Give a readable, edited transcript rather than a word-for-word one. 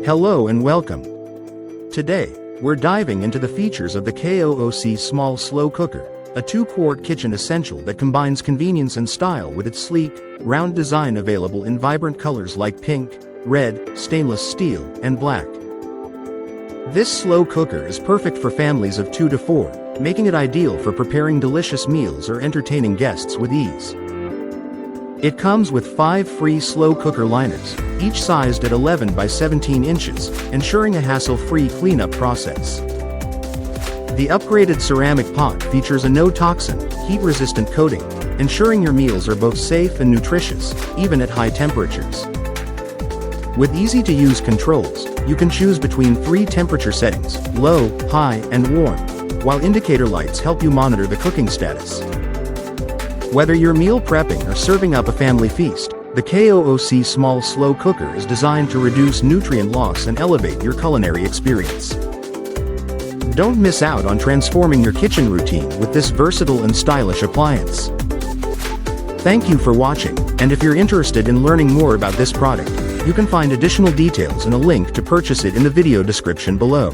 Hello and welcome. Today, we're diving into the features of the KOOC Small Slow Cooker, a 2-quart kitchen essential that combines convenience and style with its sleek, round design available in vibrant colors like pink, red, stainless steel, and black. This slow cooker is perfect for families of 2 to 4, making it ideal for preparing delicious meals or entertaining guests with ease. It comes with 5 free slow cooker liners, each sized at 11 by 17 inches, ensuring a hassle-free cleanup process. The upgraded ceramic pot features a no-toxin, heat-resistant coating, ensuring your meals are both safe and nutritious, even at high temperatures. With easy-to-use controls, you can choose between 3 temperature settings: low, high, and warm, while indicator lights help you monitor the cooking status. Whether you're meal prepping or serving up a family feast, the KOOC Small Slow Cooker is designed to reduce nutrient loss and elevate your culinary experience. Don't miss out on transforming your kitchen routine with this versatile and stylish appliance. Thank you for watching, and if you're interested in learning more about this product, you can find additional details and a link to purchase it in the video description below.